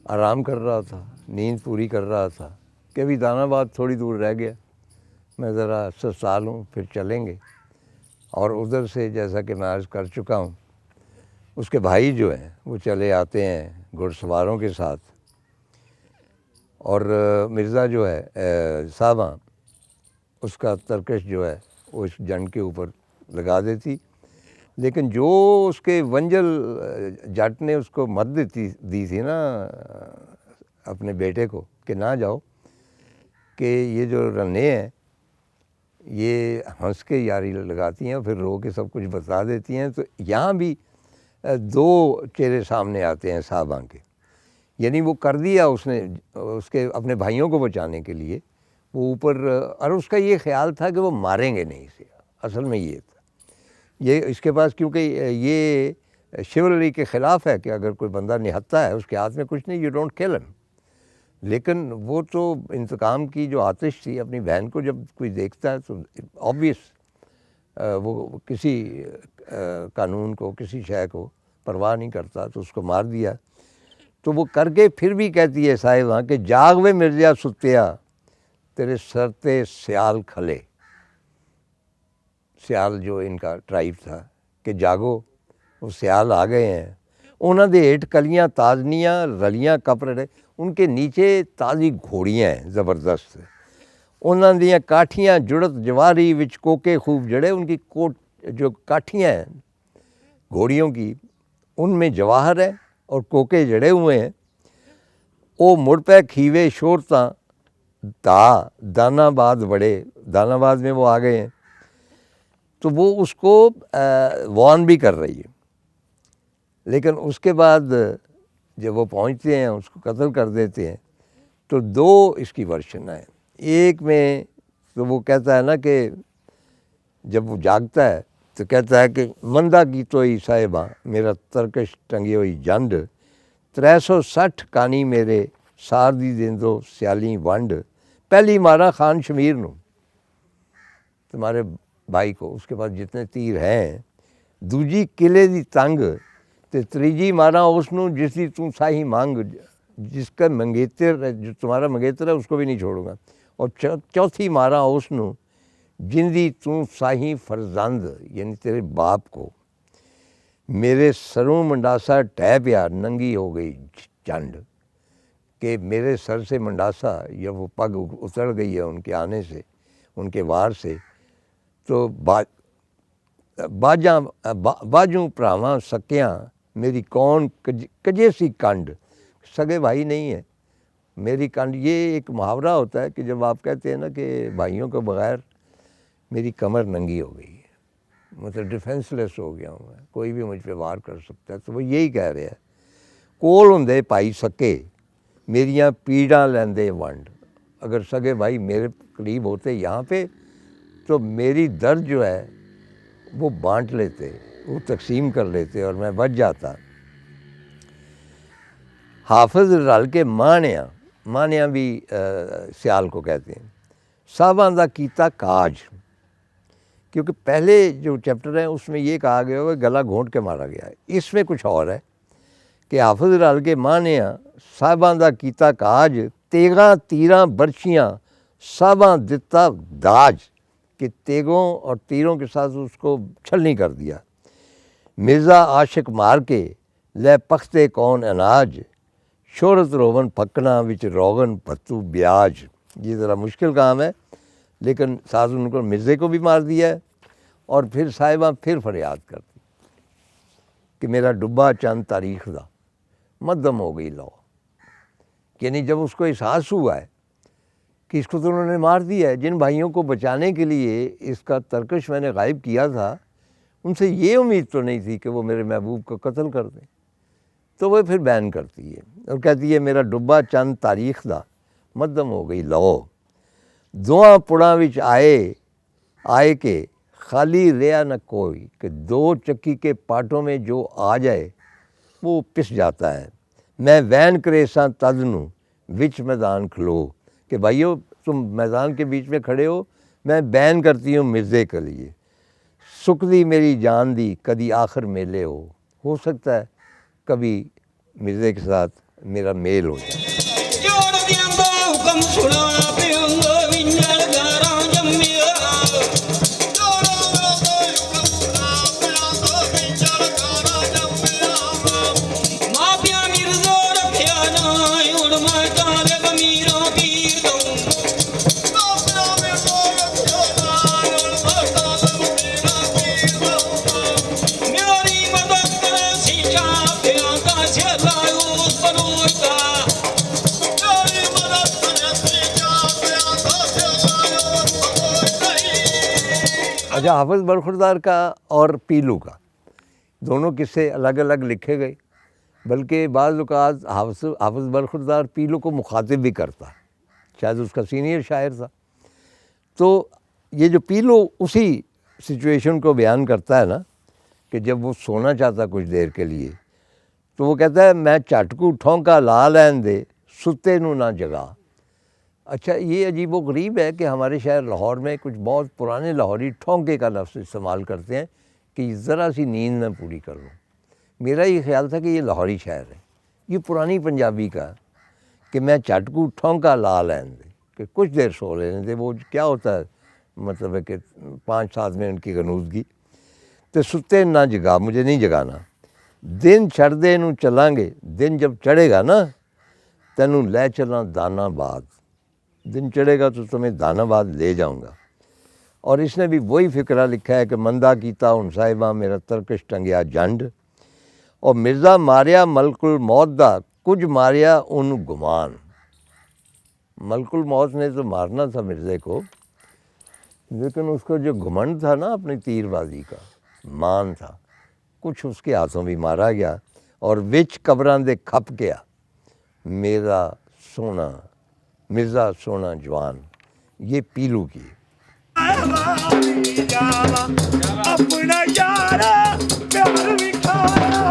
آرام کر رہا تھا، نیند پوری کر رہا تھا کہ ابھی دان آباد تھوڑی دور رہ گیا، میں ذرا سسرال ہوں پھر چلیں گے۔ اور ادھر سے جیسا کہ میں عرض کر چکا ہوں، اس کے بھائی جو ہیں وہ چلے آتے ہیں گھڑ سواروں کے ساتھ، اور مرزا جو ہے صاحبہ اس کا ترکش جو ہے وہ اس جنڈ کے اوپر لگا دیتی، لیکن جو اس کے ونجل جٹ نے اس کو مت دی تھی نا اپنے بیٹے کو کہ نہ جاؤ، کہ یہ جو رنے ہیں یہ ہنس کے یاری لگاتی ہیں اور پھر رو کے سب کچھ بتا دیتی ہیں، تو یہاں بھی دو چہرے سامنے آتے ہیں صاحبہ کے، یعنی وہ کر دیا اس نے اس کے اپنے بھائیوں کو بچانے کے لیے، وہ اوپر، اور اس کا یہ خیال تھا کہ وہ ماریں گے نہیں اسے، اصل میں یہ تھا، یہ اس کے پاس کیونکہ یہ شیولری کے خلاف ہے کہ اگر کوئی بندہ نہتا ہے اس کے ہاتھ میں کچھ نہیں، یو ڈونٹ کل ہم، لیکن وہ تو انتقام کی جو آتش تھی، اپنی بہن کو جب کوئی دیکھتا ہے تو آبویس وہ کسی قانون کو کسی شے کو پرواہ نہیں کرتا، تو اس کو مار دیا۔ تو وہ کر کے پھر بھی کہتی ہے صاحبہ کہ جاگ وے مرزا ستیا تیرے سرتے سیال کھلے، سیال جو ان کا ٹرائب تھا کہ جاگو، وہ سیال آ گئے ہیں، انہوں دے ہیٹ کلیاں تازنیاں رلیاں کپڑے، ان کے نیچے تازی گھوڑیاں ہیں زبردست، انہوں دیاں کاٹھیاں جڑت جواری وچ کوکے خوب جڑے، ان کی جو کاٹھیاں ہیں گھوڑیوں کی ان میں جواہر ہے اور کوکے جڑے ہوئے ہیں، او مڑ پہ کھیوے شورتاں دان آباد بڑے، دان آباد میں وہ آ گئے ہیں، تو وہ اس کو وارن بھی کر رہی ہے، لیکن اس کے بعد جب وہ پہنچتے ہیں اس کو قتل کر دیتے ہیں۔ تو دو اس کی ورشن ہیں، ایک میں تو وہ کہتا ہے نا کہ جب وہ جاگتا ہے تو کہتا ہے کہ مندہ کی توئی صاحبہ میرا ترکش ٹنگی ہوئی جنڈ، 360 کانی میرے سار دی دیندو سیالی ونڈ، پہلی مارا خان شمیر نو، تمہارے بھائی کو، اس کے پاس جتنے تیر ہیں، دوجی قلعے دی تنگ تے تریجی مارا اس نو جس دی تم ساہی مانگ، جس کا منگیتر جو تمہارا منگیتر ہے اس کو بھی نہیں چھوڑوں گا، اور چوتھی مارا اس نو جن دی تم ساہی فرزند، یعنی تیرے باپ کو، میرے سروں منڈاسا ٹہ پیا ننگی ہو گئی چنڈ، کہ میرے سر سے منڈاسا یا وہ پگ اتر گئی ہے ان کے آنے سے، ان کے وار سے، تو باجوں پراواں سکیاں میری کون کجے سی کنڈ، سگے بھائی نہیں ہے میری کنڈ، یہ ایک محاورہ ہوتا ہے کہ جب آپ کہتے ہیں نا کہ بھائیوں کے بغیر میری کمر ننگی ہو گئی ہے، مطلب ڈیفینس لیس ہو گیا ہوں میں، کوئی بھی مجھ پہ وار کر سکتا ہے، تو وہ یہی کہہ رہے ہیں، کول ہوندے پائی سکے میریاں پیڑاں لیندے ونڈ، اگر سگے بھائی میرے قریب ہوتے یہاں پہ تو میری درد جو ہے وہ بانٹ لیتے، وہ تقسیم کر لیتے اور میں بچ جاتا۔ حافظ رل کے مانیاں، مانیاں بھی سیال کو کہتے ہیں، صاحباں دا کیتا کاج، کیونکہ پہلے جو چیپٹر ہیں اس میں یہ کہا گیا ہوا گلا گھونٹ کے مارا گیا ہے، اس میں کچھ اور ہے کہ حافظ رل کے مانیاں صاحباں دا کیتا کاج، تیغاں تیراں برچیاں صاحباں دتا داج، کہ تیگوں اور تیروں کے ساتھ اس کو چھلنی کر دیا، مرزا عاشق مار کے لے پختے کون اناج، شہرت روغن پکنا وچ روغن پتو بیاج، یہ ذرا مشکل کام ہے، لیکن ساتھ ان کو مرزے کو بھی مار دیا ہے، اور پھر صاحبہ پھر فریاد کرتی کہ میرا ڈبا چند تاریخ دا مدم ہو گئی لو، یعنی جب اس کو احساس ہوا ہے کہ اس کو تو انہوں نے مار دیا ہے، جن بھائیوں کو بچانے کے لیے اس کا ترکش میں نے غائب کیا تھا ان سے یہ امید تو نہیں تھی کہ وہ میرے محبوب کو قتل کر دیں، تو وہ پھر بین کرتی ہے اور کہتی ہے میرا ڈبا چند تاریخ دا مدم ہو گئی لو، دواں پڑاں وچ آئے کہ خالی ریا نہ کوئی، کہ دو چکی کے پاٹوں میں جو آ جائے وہ پس جاتا ہے، میں وین کریساں تدنو وچ میدان کھلو، کہ بھائیو تم میدان کے بیچ میں کھڑے ہو، میں بین کرتی ہوں مرزے کے لیے، سکھ دی میری جان دی کدی آخر میلے ہو سکتا ہے کبھی مرزے کے ساتھ میرا میل ہو جائے۔ اچھا، حافظ برخوردار کا اور پیلو کا دونوں قصے الگ الگ لکھے گئے، بلکہ بعض اوقات حافظ برخوردار پیلو کو مخاطب بھی کرتا، شاید اس کا سینئر شاعر تھا۔ تو یہ جو پیلو اسی سچویشن کو بیان کرتا ہے نا، کہ جب وہ سونا چاہتا کچھ دیر کے لیے تو وہ کہتا ہے میں چٹکو ٹھونکا لا لین دے ستے نو نہ جگا۔ اچھا، یہ عجیب و غریب ہے کہ ہمارے شہر لاہور میں کچھ بہت پرانے لاہوری ٹھونکے کا لفظ استعمال کرتے ہیں کہ ذرا سی نیند میں پوری کر لوں۔ میرا یہ خیال تھا کہ یہ لاہوری شعر ہے، یہ پرانی پنجابی کا کہ میں چٹکو ٹھونکا لا لین دے، کہ کچھ دیر سو لینے دے۔ وہ کیا ہوتا ہے، مطلب ہے کہ 5-7 منٹ کی غنودگی۔ تو ستے نہ جگا، مجھے نہیں جگانا، دن چڑھ دے نو چلیں گے، دن جب چڑھے گا نا تینوں لے چلاں دانا باد، دن چڑھے گا تو تمہیں دانا باد لے جاؤں گا۔ اور اس نے بھی وہی فقرہ لکھا ہے کہ مندہ کیتا ہن صاحبہ میرا ترکش ٹنگیا جنڈ، اور مرزا ماریا ملک الموت دا کچھ ماریا ان گمان۔ ملک الموت نے تو مارنا تھا مرزے کو، لیکن اس کو جو گھمنڈ تھا نا اپنی تیر بازی کا، مان تھا، کچھ اس کے ہاتھوں بھی مارا گیا، اور وچ قبراں دے کھپ گیا میرا سونا مرزا سونا جوان۔ یہ پیلو کی اپنا یار پیار بھی کھایا